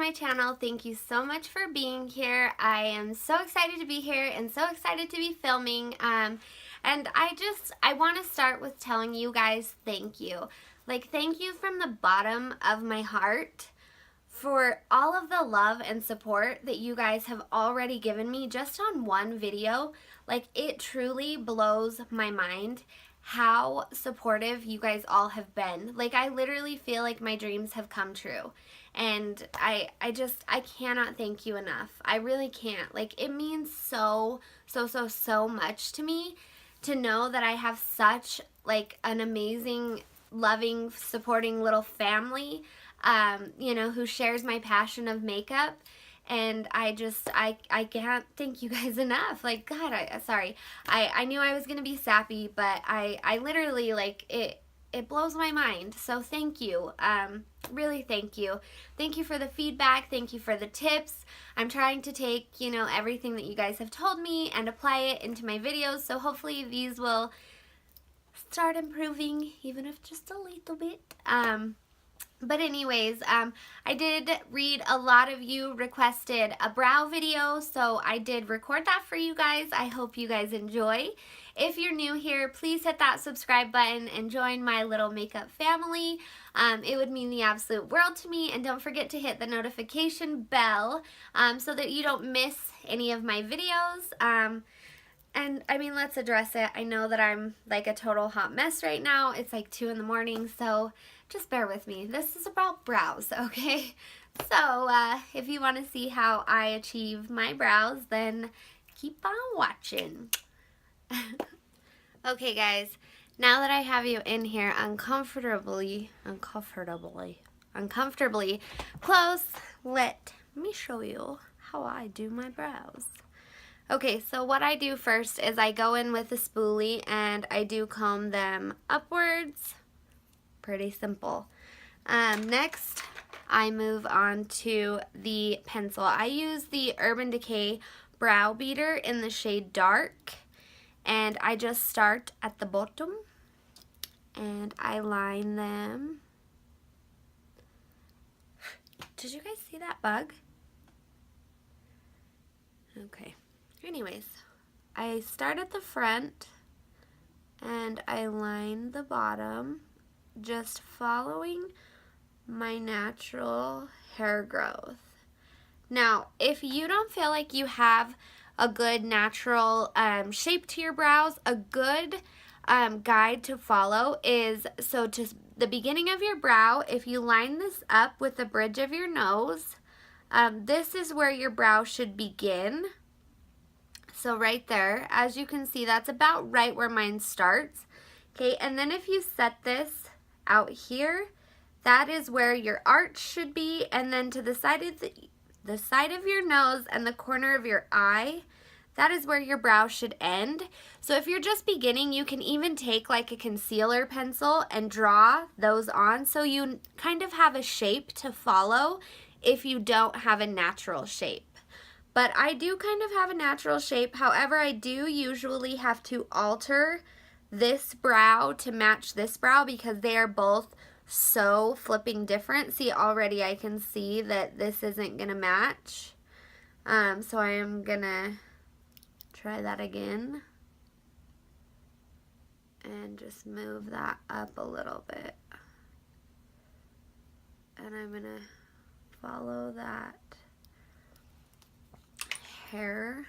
my channel. Thank you so much for being here. I am so excited to be here and so excited to be filming. And I want to start with telling you guys thank you. Like, thank you from the bottom of my heart for all of the love and support that you guys have already given me just on one video. Like, it truly blows my mind how supportive you guys all have been. Like, I literally feel like my dreams have come true. And I cannot thank you enough. I really can't. Like, it means so much to me to know that I have such, like, an amazing, loving, supporting little family, you know, who shares my passion of makeup. And I can't thank you guys enough. Like, God, I knew I was going to be sappy, but I literally, like, it blows my mind. So thank you. Really thank you. Thank you for the feedback. Thank you for the tips. I'm trying to take, you know, everything that you guys have told me and apply it into my videos. So hopefully these will start improving, even if just a little bit. But anyways, I did read a lot of you requested a brow video, so I did record that for you guys. I hope you guys enjoy. If you're new here, please hit that subscribe button and join my little makeup family. It would mean the absolute world to me, and don't forget to hit the notification bell so that you don't miss any of my videos. And I mean, let's address it. I know that I'm like a total hot mess right now. It's like 2 in the morning, so just bear with me. This is about brows, okay? So if you want to see how I achieve my brows, then keep on watching. Okay, guys, now that I have you in here uncomfortably close, let me show you how I do my brows. Okay, so what I do first is I go in with a spoolie and I do comb them upwards. Pretty simple. Next, I move on to the pencil. I use the Urban Decay Brow Beater in the shade Dark. And I just start at the bottom and I line them. Did you guys see that bug? Okay. Anyways, I start at the front and I line the bottom, just following my natural hair growth. Now, if you don't feel like you have a good natural shape to your brows, a good guide to follow is, so to the beginning of your brow, if you line this up with the bridge of your nose, this is where your brow should begin. So right there, as you can see, that's about right where mine starts. Okay, and then if you set this out here, that is where your arch should be, and then to the side of your nose and the corner of your eye, that is where your brow should end. So if you're just beginning, you can even take like a concealer pencil and draw those on so you kind of have a shape to follow if you don't have a natural shape. But I do kind of have a natural shape. However, I do usually have to alter this brow to match this brow because they are both so flipping different. See, already I can see that this isn't going to match. So I am going to try that again. And just move that up a little bit. And I'm going to follow that hair.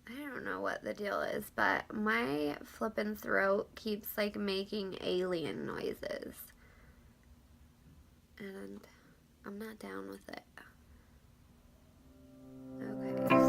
I don't know what the deal is, but my flippin' throat keeps like making alien noises. And I'm not down with it. Okay, so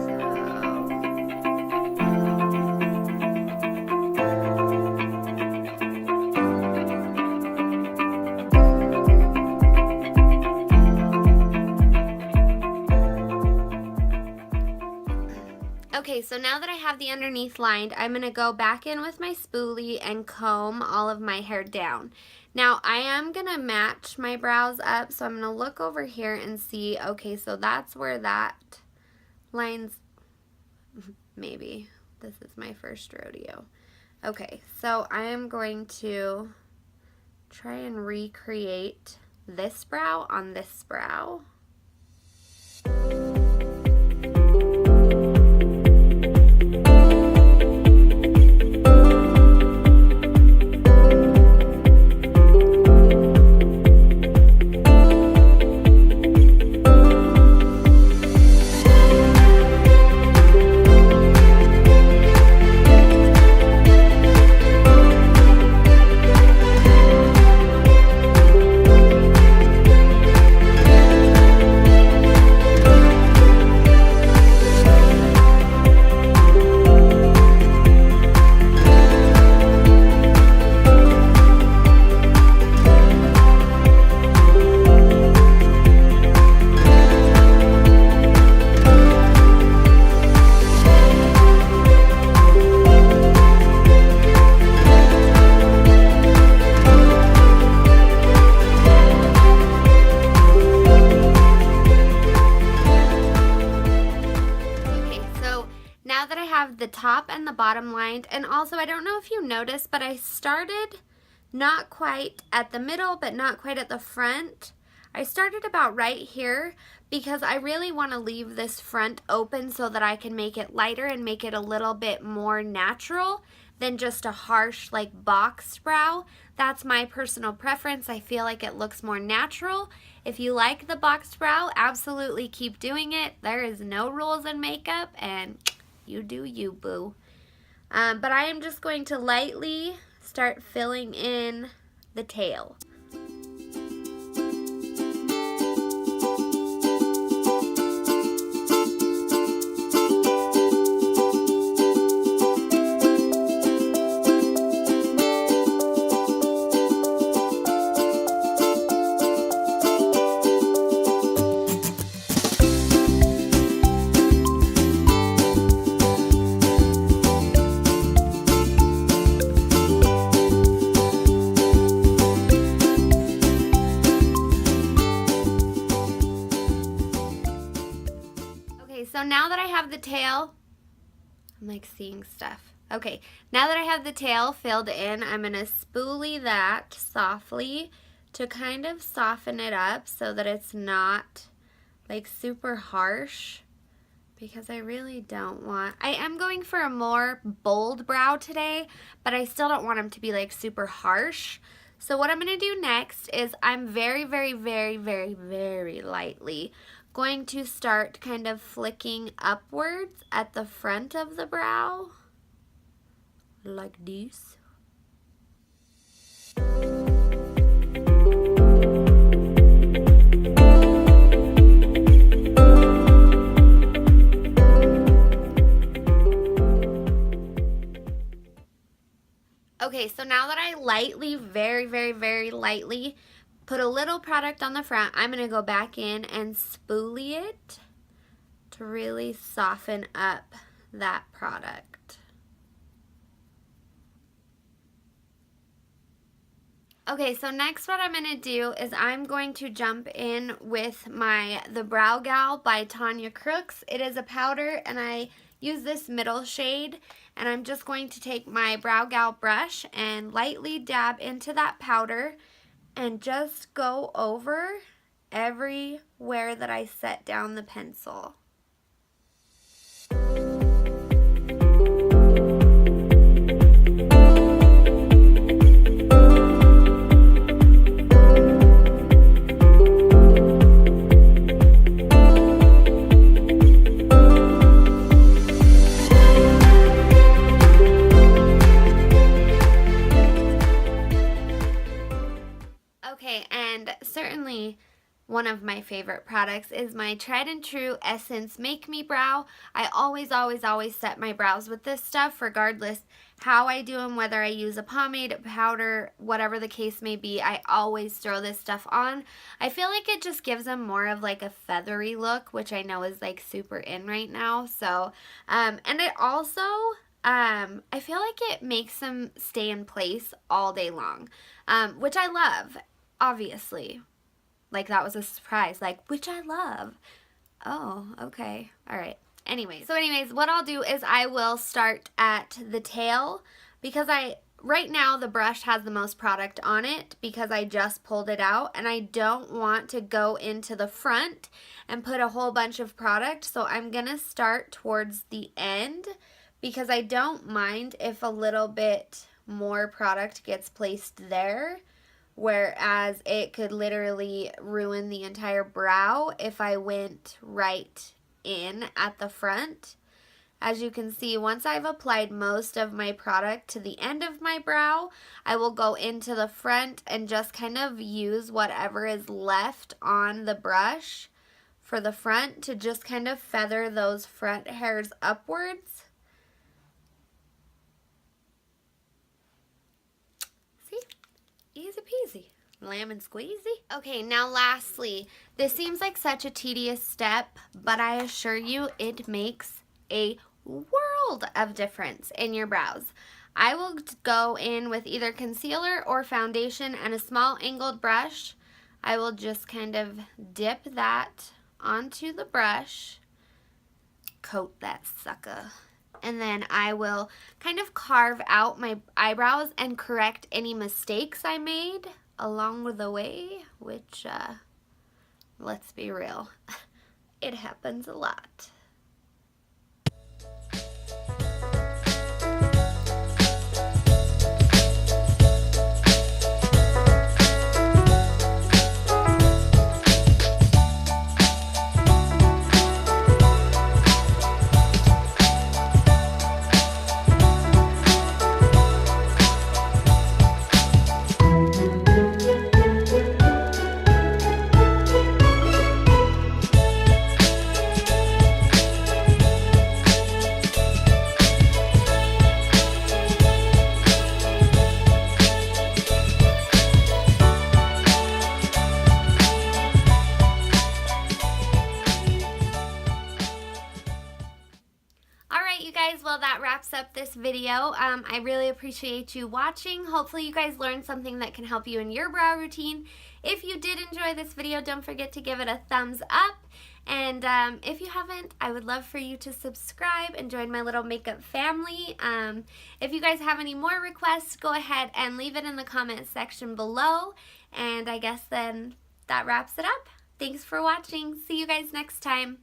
okay, so now that I have the underneath lined, I'm going to go back in with my spoolie and comb all of my hair down. Now, I am going to match my brows up, so I'm going to look over here and see, okay, so that's where that lines, maybe. This is my first rodeo. Okay, so I am going to try and recreate this brow on this brow. The top and the bottom lined, and also I don't know if you noticed, but I started not quite at the middle but not quite at the front. I started about right here because I really want to leave this front open so that I can make it lighter and make it a little bit more natural than just a harsh like boxed brow. That's my personal preference. I feel like it looks more natural. If you like the boxed brow, absolutely keep doing it. There is no rules in makeup, and you do you, boo. But I am just going to lightly start filling in the tail. So now that I have the tail, I'm like seeing stuff. Okay, now that I have the tail filled in, I'm going to spoolie that softly to kind of soften it up so that it's not like super harsh, because I really don't want, I am going for a more bold brow today, but I still don't want them to be like super harsh. So what I'm going to do next is I'm very lightly going to start kind of flicking upwards at the front of the brow, like this. Okay, so now that I lightly, very lightly put a little product on the front, I'm going to go back in and spoolie it to really soften up that product. Okay, so next what I'm going to do is I'm going to jump in with the Brow Gal by Tanya Crooks. It is a powder, and I use this middle shade, and I'm just going to take my Brow Gal brush and lightly dab into that powder and just go over everywhere that I set down the pencil. Okay, and certainly one of my favorite products is my tried and true Essence Make Me Brow. I always set my brows with this stuff, regardless how I do them, whether I use a pomade, a powder, whatever the case may be. I always throw this stuff on. I feel like it just gives them more of like a feathery look, which I know is like super in right now. So, and it also, I feel like it makes them stay in place all day long, which I love, obviously. Like, that was a surprise, like, which I love. Oh, okay. All right. Anyways, what I'll do is I will start at the tail, because I right now the brush has the most product on it because I just pulled it out, and I don't want to go into the front and put a whole bunch of product, so I'm gonna start towards the end because I don't mind if a little bit more product gets placed there, whereas it could literally ruin the entire brow if I went right in at the front. As you can see, once I've applied most of my product to the end of my brow, I will go into the front and just kind of use whatever is left on the brush for the front to just kind of feather those front hairs upwards. See? Easy peasy. Lemon squeezy. Okay, now lastly, this seems like such a tedious step, but I assure you it makes a world of difference in your brows. I will go in with either concealer or foundation and a small angled brush. I will just kind of dip that onto the brush, coat that sucker, and then I will kind of carve out my eyebrows and correct any mistakes I made along the way, which, let's be real, it happens a lot. You guys, well, that wraps up this video. I really appreciate you watching. Hopefully you guys learned something that can help you in your brow routine. If you did enjoy this video, don't forget to give it a thumbs up. And if you haven't, I would love for you to subscribe and join my little makeup family. If you guys have any more requests, go ahead and leave it in the comment section below. And I guess then that wraps it up. Thanks for watching. See you guys next time.